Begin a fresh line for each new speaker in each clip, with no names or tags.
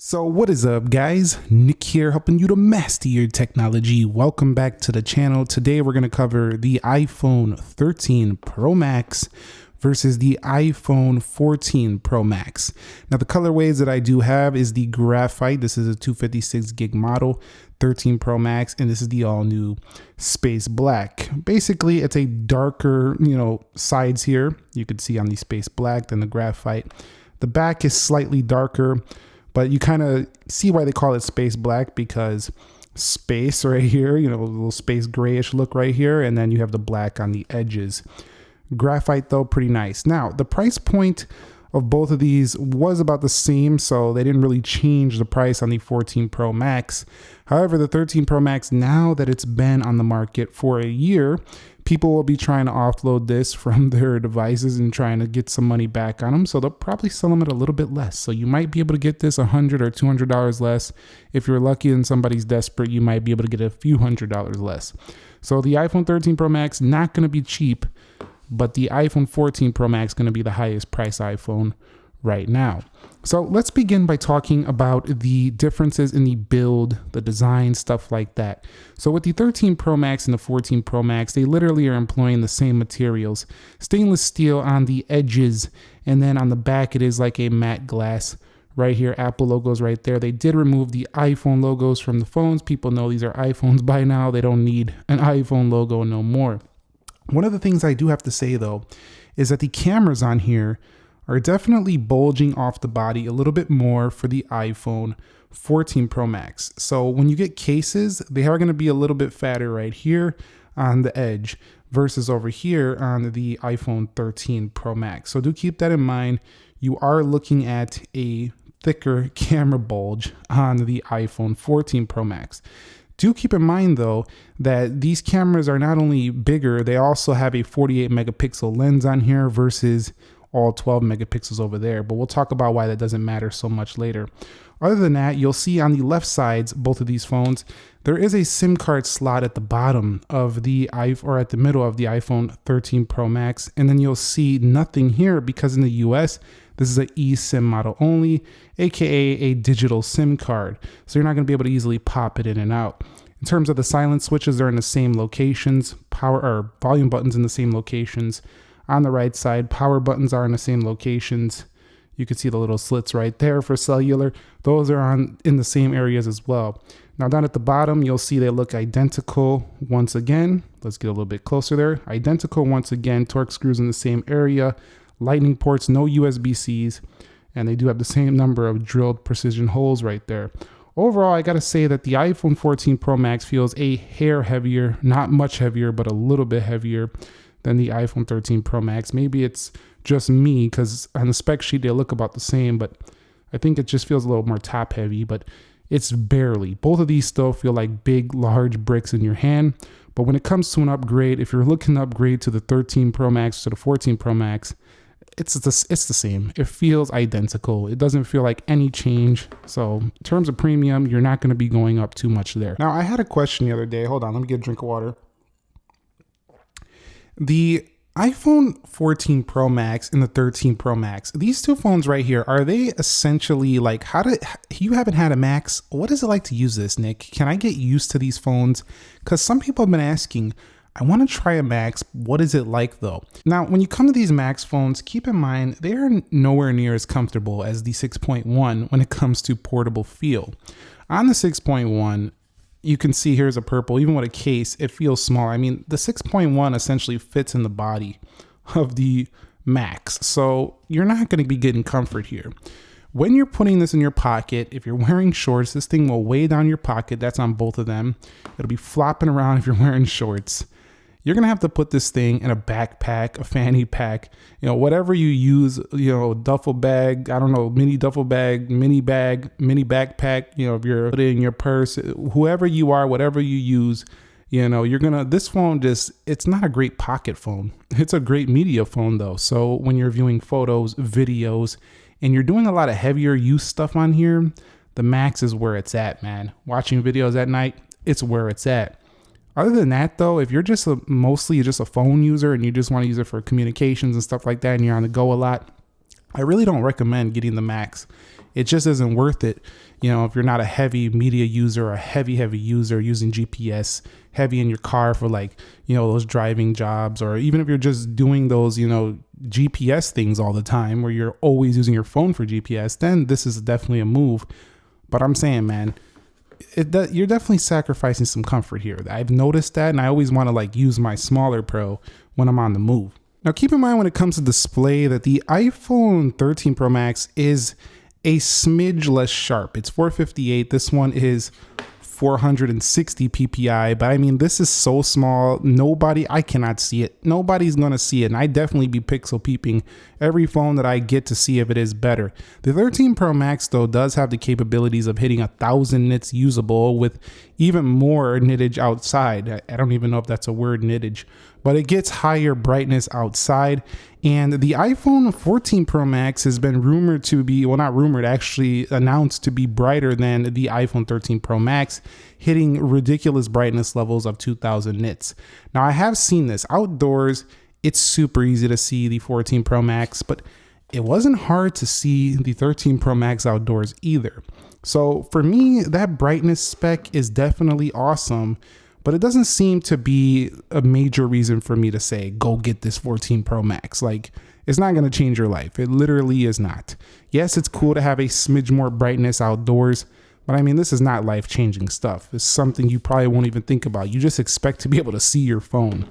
So what is up, guys? Nick here, helping you to master your technology. Welcome back to the channel. Today we're going to cover the iPhone 13 Pro Max versus the iPhone 14 Pro Max. Now the colorways that I do have is the graphite. This is a 256 gig model, 13 Pro Max, and this is the all new space black. Basically it's a darker, sides here. You can see on the space black than the graphite. The back is slightly darker, but you kind of see why they call it space black, because space right here, a little space grayish look right here, and then you have the black on the edges. Graphite though, pretty nice. Now, the price point of both of these was about the same, so they didn't really change the price on the 14 Pro Max. However, the 13 Pro Max, now that it's been on the market for a year, people will be trying to offload this from their devices and trying to get some money back on them. So they'll probably sell them at a little bit less. So you might be able to get this $100 or $200 less. If you're lucky and somebody's desperate, you might be able to get a few $100s less. So the iPhone 13 Pro Max, not going to be cheap, but the iPhone 14 Pro Max going to be the highest price iPhone right now. So let's begin by talking about the differences in the build, the design, stuff like that. So with the 13 Pro Max and the 14 Pro Max, they literally are employing the same materials. Stainless steel on the edges, and then on the back it is like a matte glass. Right here, Apple logos right there. They did remove the iPhone logos from the phones. People know these are iPhones by now. They don't need an iPhone logo no more. One of the things I do have to say though is that the cameras on here are definitely bulging off the body a little bit more for the iPhone 14 Pro Max. So when you get cases, they are going to be a little bit fatter right here on the edge versus over here on the iPhone 13 Pro Max. So do keep that in mind. You are looking at a thicker camera bulge on the iPhone 14 Pro Max. Do keep in mind though that these cameras are not only bigger, they also have a 48 megapixel lens on here versus all 12 megapixels over there, but we'll talk about why that doesn't matter so much later. Other than that, you'll see on the left sides, both of these phones, there is a SIM card slot at the bottom of the iPhone, or at the middle of the iPhone 13 Pro Max, and then you'll see nothing here because in the US, this is an eSIM model only, aka a digital SIM card. So you're not going to be able to easily pop it in and out. In terms of the silent switches, they're in the same locations, power or volume buttons in the same locations. On the right side, power buttons are in the same locations. You can see the little slits right there for cellular. Those are in the same areas as well. Now down at the bottom, you'll see they look identical once again. Let's get a little bit closer there. Identical once again, Torx screws in the same area, lightning ports, no USB-Cs, and they do have the same number of drilled precision holes right there. Overall, I gotta say that the iPhone 14 Pro Max feels a hair heavier, not much heavier, but a little bit heavier than the iPhone 13 Pro Max. Maybe it's just me because on the spec sheet they look about the same, but I think it just feels a little more top heavy, but it's barely. Both of these still feel like big, large bricks in your hand, but when it comes to an upgrade, if you're looking to upgrade to the 13 Pro Max to the 14 Pro Max, it's the same. It feels identical. It doesn't feel like any change. So in terms of premium, you're not going to be going up too much there. Now I had a question the other day. Hold on, let me get a drink of water. The iPhone 14 Pro Max and the 13 Pro Max, these two phones right here, are they essentially like, you haven't had a Max? What is it like to use this, Nick? Can I get used to these phones? Because some people have been asking, I want to try a Max. What is it like though? Now, when you come to these Max phones, keep in mind, they are nowhere near as comfortable as the 6.1 when it comes to portable feel. On the 6.1, you can see here's a purple, even with a case, it feels small. I mean, the 6.1 essentially fits in the body of the Max. So you're not going to be getting comfort here. When you're putting this in your pocket, if you're wearing shorts, this thing will weigh down your pocket. That's on both of them. It'll be flopping around if you're wearing shorts. You're going to have to put this thing in a backpack, a fanny pack, whatever you use, duffel bag, I don't know, mini duffel bag, mini backpack, if you're putting it in your purse, whoever you are, whatever you use, this phone it's not a great pocket phone. It's a great media phone though. So when you're viewing photos, videos, and you're doing a lot of heavier use stuff on here, the Max is where it's at, man. Watching videos at night, it's where it's at. Other than that though, if you're just mostly just a phone user and you just want to use it for communications and stuff like that and you're on the go a lot, I really don't recommend getting the Max. It just isn't worth it. You know, if you're not a heavy media user or a heavy user using GPS heavy in your car for like, you know, those driving jobs, or even if you're just doing those, you know, GPS things all the time where you're always using your phone for GPS, then this is definitely a move. But I'm saying, man, you're definitely sacrificing some comfort here. I've noticed that, and I always want to like use my smaller Pro when I'm on the move. Now, keep in mind when it comes to display that the iPhone 13 Pro Max is a smidge less sharp. It's 458. This one is 460 ppi, but I mean, this is so small. I cannot see it. Nobody's going to see it. And I definitely be pixel peeping every phone that I get to see if it is better. The 13 Pro Max though does have the capabilities of hitting 1,000 nits usable with even more nittage outside. I don't even know if that's a word, nittage, but it gets higher brightness outside. And the iPhone 14 Pro Max has been rumored to be, well, not rumored, actually announced to be brighter than the iPhone 13 Pro Max, hitting ridiculous brightness levels of 2,000 nits. Now, I have seen this outdoors. It's super easy to see the 14 Pro Max, but it wasn't hard to see the 13 Pro Max outdoors either. So for me, that brightness spec is definitely awesome, but it doesn't seem to be a major reason for me to say, go get this 14 Pro Max. Like, it's not going to change your life. It literally is not. Yes, it's cool to have a smidge more brightness outdoors, but I mean, this is not life-changing stuff. It's something you probably won't even think about. You just expect to be able to see your phone.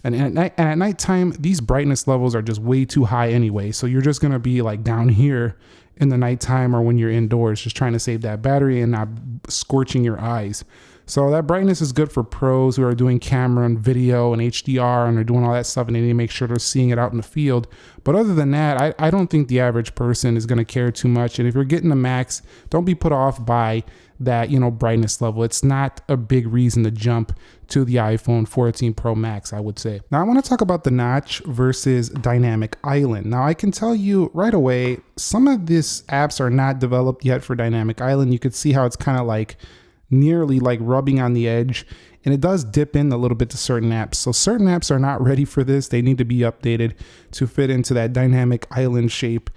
And at nighttime, these brightness levels are just way too high anyway. So you're just going to be like down here in the nighttime or when you're indoors, just trying to save that battery and not scorching your eyes. So that brightness is good for pros who are doing camera and video and HDR and are doing all that stuff, and they need to make sure they're seeing it out in the field. But other than that, I don't think the average person is going to care too much. And if you're getting the Max, don't be put off by that, you know, brightness level. It's not a big reason to jump to the iPhone 14 Pro Max, I would say. Now I want to talk about the notch versus Dynamic Island. Now I can tell you right away, some of these apps are not developed yet for Dynamic Island. You could see how it's kind of like nearly like rubbing on the edge, and it does dip in a little bit to certain apps. So certain apps are not ready for this. They need to be updated to fit into that dynamic island shape.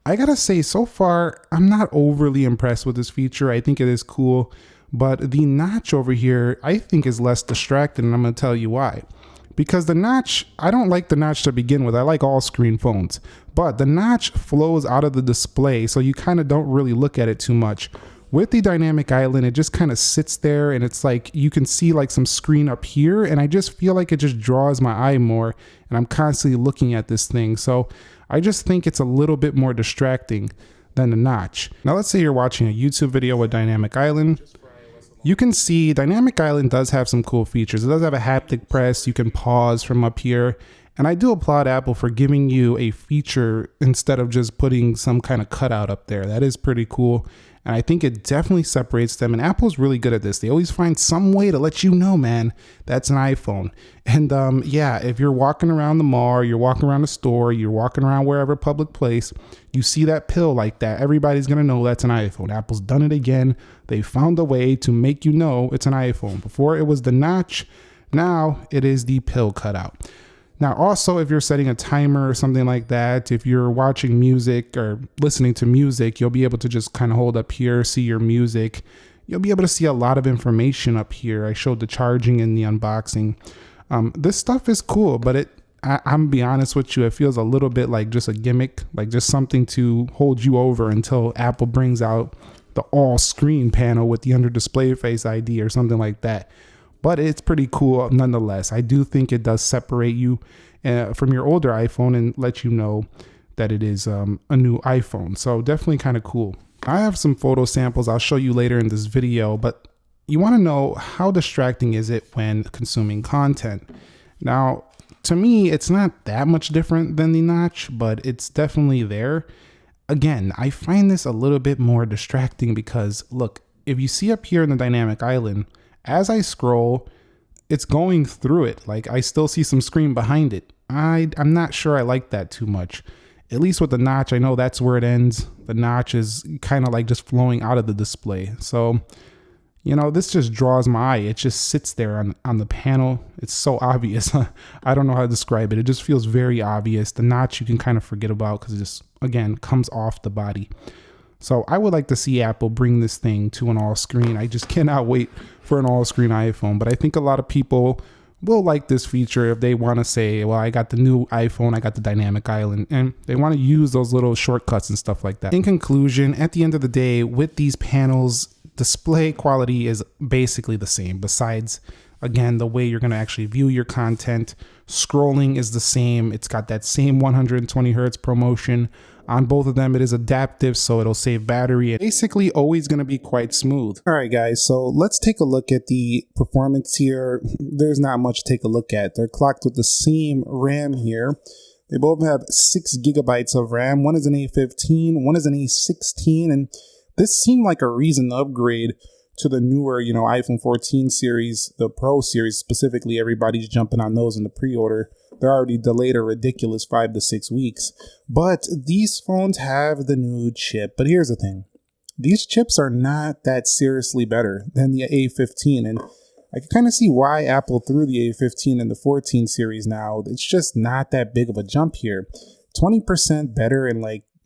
I gotta say, so far, I'm not overly impressed with this feature. I think it is cool, but the notch over here, I think is less distracting, and I'm gonna tell you why. Because the notch, I don't like the notch to begin with. I like all screen phones, but the notch flows out of the display, so you kind of don't really look at it too much. With the Dynamic Island, it just kind of sits there, and it's like you can see like some screen up here, and I just feel like it just draws my eye more, and I'm constantly looking at this thing. So I just think it's a little bit more distracting than the notch. Now let's say you're watching a YouTube video with Dynamic Island. You can see Dynamic Island does have some cool features. It does have a haptic press. You can pause from up here. And I do applaud Apple for giving you a feature instead of just putting some kind of cutout up there. That is pretty cool. And I think it definitely separates them. And Apple's really good at this. They always find some way to let you know, man, that's an iPhone. And yeah, if you're walking around the mall, you're walking around the store, you're walking around wherever public place, you see that pill like that, everybody's going to know that's an iPhone. Apple's done it again. They found a way to make you know it's an iPhone. Before it was the notch. Now it is the pill cutout. Now, also, if you're setting a timer or something like that, if you're watching music or listening to music, you'll be able to just kind of hold up here, see your music. You'll be able to see a lot of information up here. I showed the charging in the unboxing. This stuff is cool, but I'm gonna be honest with you, it feels a little bit like just a gimmick, like just something to hold you over until Apple brings out the all screen panel with the under display face ID or something like that. But it's pretty cool nonetheless. I do think it does separate you from your older iPhone and let you know that it is a new iPhone. So definitely kind of cool. I have some photo samples I'll show you later in this video, but you want to know how distracting is it when consuming content. Now, to me, it's not that much different than the notch, but it's definitely there. Again, I find this a little bit more distracting because look, if you see up here in the Dynamic Island, as I scroll, it's going through it. Like I still see some screen behind it. I'm not sure I like that too much. At least with the notch, I know that's where it ends. The notch is kind of like just flowing out of the display. So You know, this just draws my eye. It just sits there on the panel. It's so obvious. I don't know how to describe it. It just feels very obvious. The notch you can kind of forget about because it just, again, comes off the body. So I would like to see Apple bring this thing to an all-screen. I just cannot wait for an all-screen iPhone. But I think a lot of people will like this feature if they want to say, well, I got the new iPhone, I got the dynamic island, and they want to use those little shortcuts and stuff like that. In conclusion, at the end of the day, with these panels, display quality is basically the same. Besides, again, the way you're going to actually view your content, scrolling is the same. It's got that same 120 hertz ProMotion. On both of them, it is adaptive, so it'll save battery. Basically, always going to be quite smooth. All right, guys, so let's take a look at the performance here. There's not much to take a look at. They're clocked with the same RAM here. They both have 6 gigabytes of RAM. One is an A15, one is an A16, and this seemed like a reason to upgrade to the newer, iPhone 14 series, the Pro series specifically. Everybody's jumping on those in the pre-order. They're already delayed a ridiculous 5 to 6 weeks. But these phones have the new chip. But here's the thing. These chips are not that seriously better than the A15. And I can kind of see why Apple threw the A15 in the 14 series now. It's just not that big of a jump here. 20% better in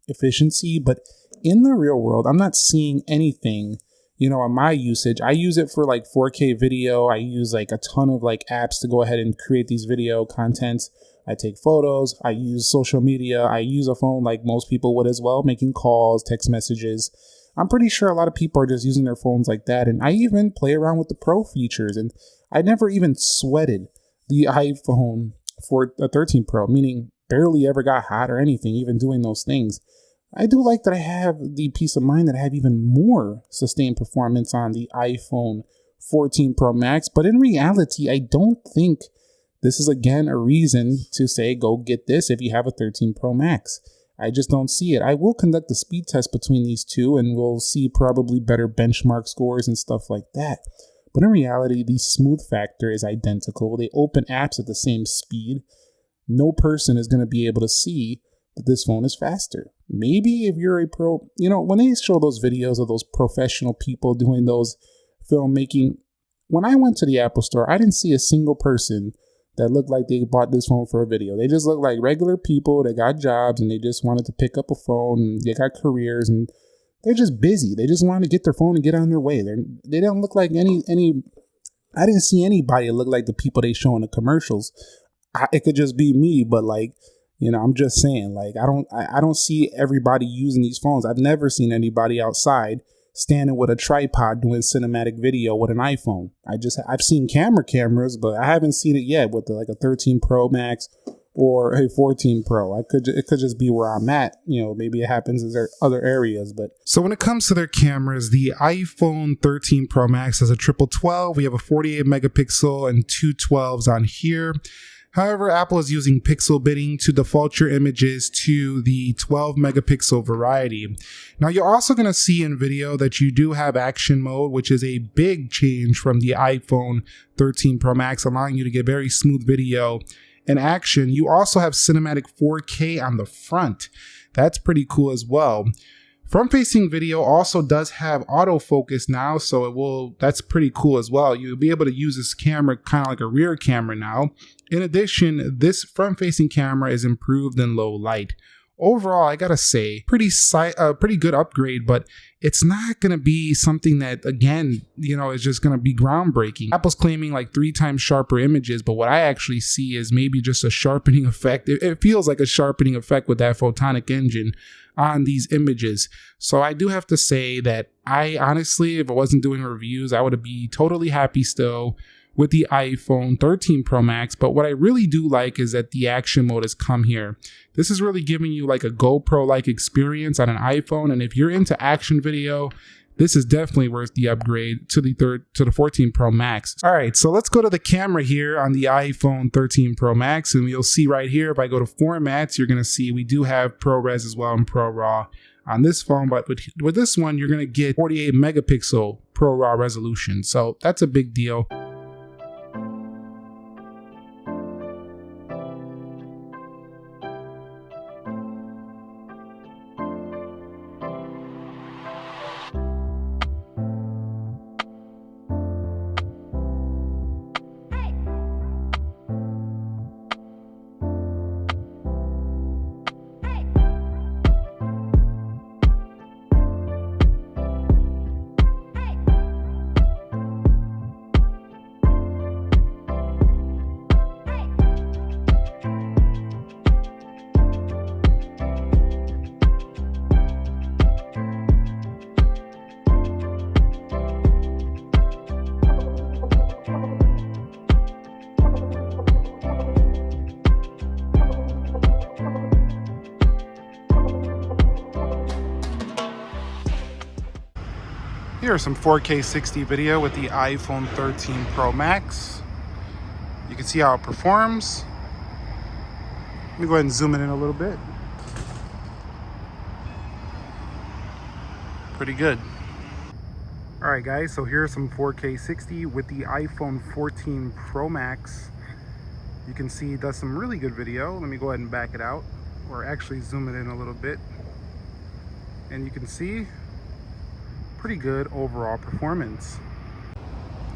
efficiency, but in the real world, I'm not seeing anything, on my usage. I use it for 4K video. I use a ton of apps to go ahead and create these video contents. I take photos. I use social media. I use a phone like most people would as well, making calls, text messages. I'm pretty sure a lot of people are just using their phones like that. And I even play around with the Pro features. And I never even sweated the iPhone for a 13 Pro, meaning barely ever got hot or anything, even doing those things. I do like that I have the peace of mind that I have even more sustained performance on the iPhone 14 Pro Max, but in reality, I don't think this is, again, a reason to say go get this if you have a 13 Pro Max. I just don't see it. I will conduct a speed test between these two, and we'll see probably better benchmark scores and stuff like that. But in reality, the smooth factor is identical. They open apps at the same speed. No person is going to be able to see that this phone is faster. Maybe if you're a pro, when they show those videos of those professional people doing those filmmaking, when I went to the Apple store, I didn't see a single person that looked like they bought this phone for a video. They just looked like regular people that got jobs and they just wanted to pick up a phone and they got careers and they're just busy. They just wanted to get their phone and get on their way. They don't look like any, I didn't see anybody that looked like the people they show in the commercials. It could just be me, but I'm just saying, I don't see everybody using these phones. I've never seen anybody outside standing with a tripod doing cinematic video with an iPhone. I've seen cameras, but I haven't seen it yet with a 13 Pro Max or a 14 Pro. It could just be where I'm at. Maybe it happens in other areas. But so when it comes to their cameras, the iPhone 13 Pro Max has a triple 12. We have a 48 megapixel and two 12s on here. However, Apple is using pixel binning to default your images to the 12 megapixel variety. Now, you're also going to see in video that you do have action mode, which is a big change from the iPhone 13 Pro Max, allowing you to get very smooth video and action. You also have cinematic 4K on the front. That's pretty cool as well. Front-facing video also does have autofocus now, so that's pretty cool as well. You'll be able to use this camera kind of like a rear camera now. In addition, this front-facing camera is improved in low light. Overall, I gotta say, pretty good upgrade, but it's not gonna be something that, again, is just gonna be groundbreaking. Apple's claiming 3 times sharper images, but what I actually see is maybe just a sharpening effect. It feels like a sharpening effect with that photonic engine on these images. So I do have to say that I honestly, if I wasn't doing reviews, I would be totally happy still with the iPhone 13 Pro Max. But what I really do like is that the action mode has come here. This is really giving you a GoPro-like experience on an iPhone. And if you're into action video, this is definitely worth the upgrade to the 14 Pro Max. All right, so let's go to the camera here on the iPhone 13 Pro Max, and you'll see right here, if I go to formats, you're gonna see we do have ProRes as well and ProRAW on this phone, but with this one, you're gonna get 48 megapixel ProRAW resolution. So that's a big deal. Here are some 4K 60 video with the iPhone 13 Pro Max. You can see how it performs. Let me go ahead and zoom it in a little bit. Pretty good. All right guys, so here's some 4K 60 with the iPhone 14 Pro Max. You can see it does some really good video. Let me go ahead and back it out, or actually zoom it in a little bit. And you can see pretty good overall performance.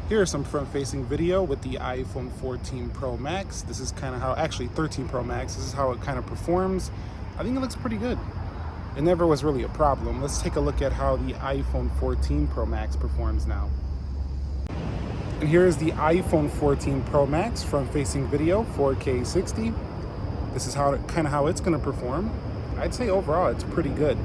Here's some front-facing video with the iPhone 14 Pro Max. This is kind of how, actually 13 Pro Max, this is how it kind of performs. I think it looks pretty good. It never was really a problem. Let's take a look at how the iPhone 14 Pro Max performs now. And here is the iPhone 14 Pro Max front-facing video, 4K 60. This is how it's going to perform. I'd say overall it's pretty good.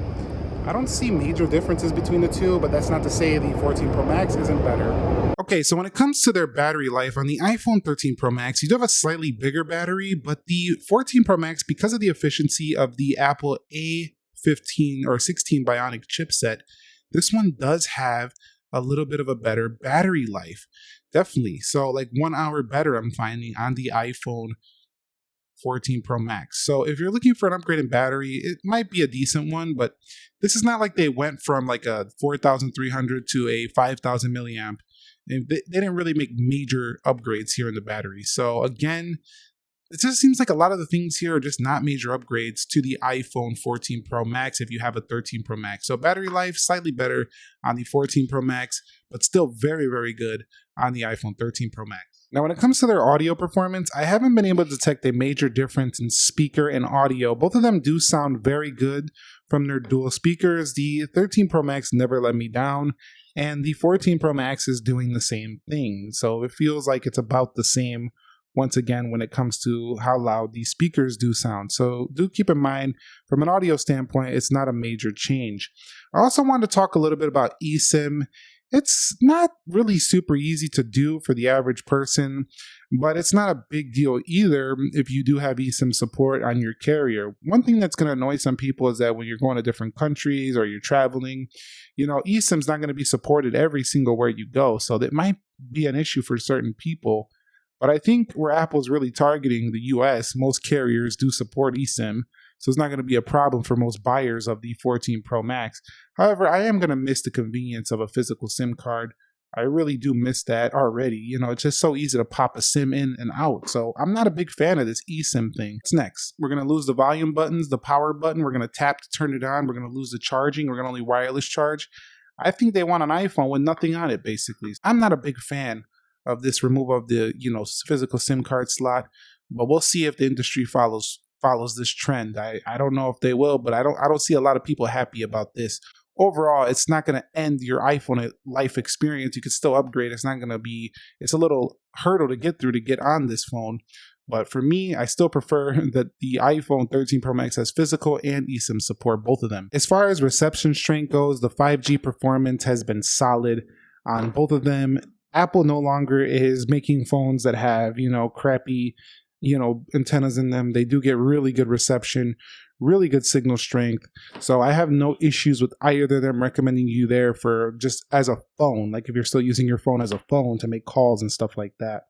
I don't see major differences between the two, but that's not to say the 14 Pro Max isn't better. Okay, so when it comes to their battery life, on the iPhone 13 Pro Max, you do have a slightly bigger battery, but the 14 Pro Max, because of the efficiency of the Apple A15 or 16 Bionic chipset, this one does have a little bit of a better battery life. Definitely. So like 1 hour better, I'm finding on the iPhone 14 Pro Max. So if you're looking for an upgraded battery, it might be a decent one, but this is not like they went from like a 4,300 to a 5,000 milliamp. And they didn't really make major upgrades here in the battery. So again, it just seems like a lot of the things here are just not major upgrades to the iPhone 14 Pro Max if you have a 13 Pro Max. So battery life, slightly better on the 14 Pro Max, but still very, very good on the iPhone 13 Pro Max. Now, when it comes to their audio performance, I haven't been able to detect a major difference in speaker and audio. Both of them do sound very good from their dual speakers. The 13 Pro Max never let me down, and the 14 Pro Max is doing the same thing. So it feels like it's about the same once again when it comes to how loud these speakers do sound. So do keep in mind, from an audio standpoint, it's not a major change. I also wanted to talk a little bit about eSIM. It's not really super easy to do for the average person, but it's not a big deal either if you do have eSIM support on your carrier. One thing that's going to annoy some people is that when you're going to different countries or you're traveling, eSIM's not going to be supported every single where you go. So that might be an issue for certain people. But I think where Apple's really targeting the US, most carriers do support eSIM. So it's not going to be a problem for most buyers of the 14 Pro Max. However, I am going to miss the convenience of a physical SIM card. I really do miss that already. It's just so easy to pop a SIM in and out. So I'm not a big fan of this eSIM thing. What's next? We're going to lose the volume buttons, the power button. We're going to tap to turn it on. We're going to lose the charging. We're going to only wireless charge. I think they want an iPhone with nothing on it, basically. I'm not a big fan of this removal of the physical SIM card slot, but we'll see if the industry follows this trend. I don't know if they will, but I don't see a lot of people happy about this. Overall, it's not going to end your iPhone life experience. You can still upgrade. It's a little hurdle to get through to get on this phone. But for me, I still prefer that the iPhone 13 Pro Max has physical and eSIM support, both of them. As far as reception strength goes, the 5G performance has been solid on both of them. Apple no longer is making phones that have, crappy, antennas in them. They do get really good reception, really good signal strength. So I have no issues with either of them recommending you there for just as a phone, like if you're still using your phone as a phone to make calls and stuff like that.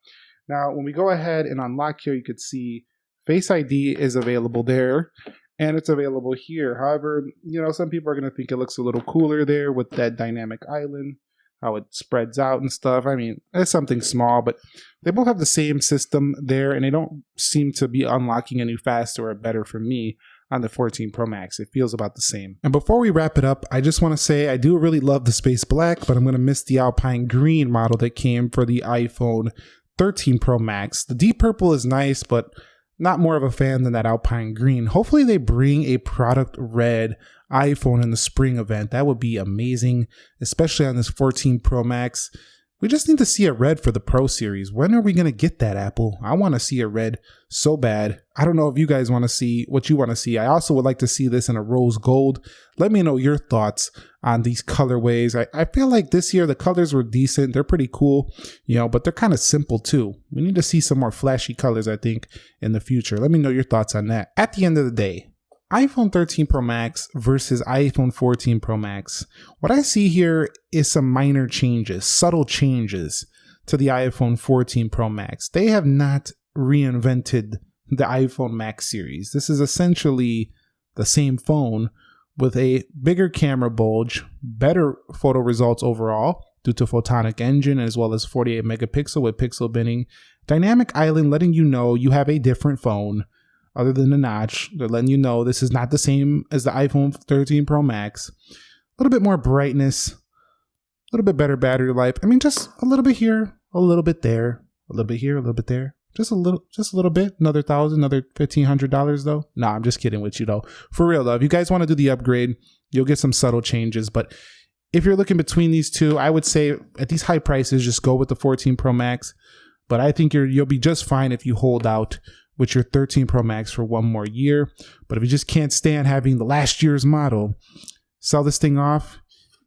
Now, when we go ahead and unlock here, you could see Face ID is available there. And it's available here. However, some people are going to think it looks a little cooler there with that dynamic island, how it spreads out and stuff. I mean, it's something small, but they both have the same system there, and they don't seem to be unlocking any faster or better for me on the 14 Pro Max. It feels about the same. And before we wrap it up, I just want to say I do really love the space black, but I'm going to miss the Alpine green model that came for the iPhone 13 Pro Max. The deep purple is nice, but not more of a fan than that Alpine green. Hopefully they bring a product red iPhone in the spring event. That would be amazing, especially on this 14 Pro Max. We just need to see a red for the Pro series. When are we going to get that, Apple? I want to see a red so bad. I don't know if you guys want to see what you want to see. I also would like to see this in a rose gold. Let me know your thoughts on these colorways. I feel like this year the colors were decent. They're pretty cool, but they're kind of simple too. We need to see some more flashy colors, I think, in the future. Let me know your thoughts on that. At the end of the day, iPhone 13 Pro Max versus iPhone 14 Pro Max. What I see here is some minor changes, subtle changes to the iPhone 14 Pro Max. They have not reinvented the iPhone Max series. This is essentially the same phone with a bigger camera bulge, better photo results overall due to photonic engine, as well as 48 megapixel with pixel binning, dynamic island letting you know you have a different phone. Other than the notch, they're letting you know this is not the same as the iPhone 13 Pro Max. A little bit more brightness, a little bit better battery life. I mean, just a little bit here, a little bit there, a little bit here, a little bit there. Just a little bit. Another $1,000, another $1,500 though. Nah, I'm just kidding with you though. For real though, if you guys want to do the upgrade, you'll get some subtle changes. But if you're looking between these two, I would say at these high prices, just go with the 14 Pro Max. But I think you'll be just fine if you hold out with your 13 Pro Max for one more year. But if you just can't stand having the last year's model, sell this thing off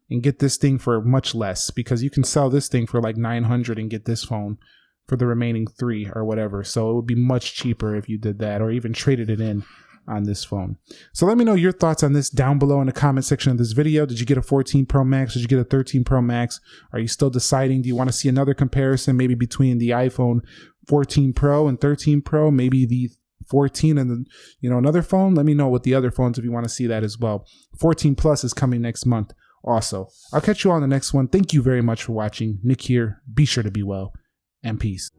and get this thing for much less, because you can sell this thing for like $900 and get this phone for the remaining 3 or whatever. So it would be much cheaper if you did that, or even traded it in on this phone. So let me know your thoughts on this down below in the comment section of this video. Did you get a 14 Pro Max? Did you get a 13 Pro Max? Are you still deciding? Do you want to see another comparison, maybe between the iPhone 14 Pro and 13 Pro, maybe the 14 and then, another phone? Let me know with the other phones if you want to see that as well. 14 Plus is coming next month also. I'll catch you all on the next one. Thank you very much for watching. Nick here. Be sure to be well, and peace.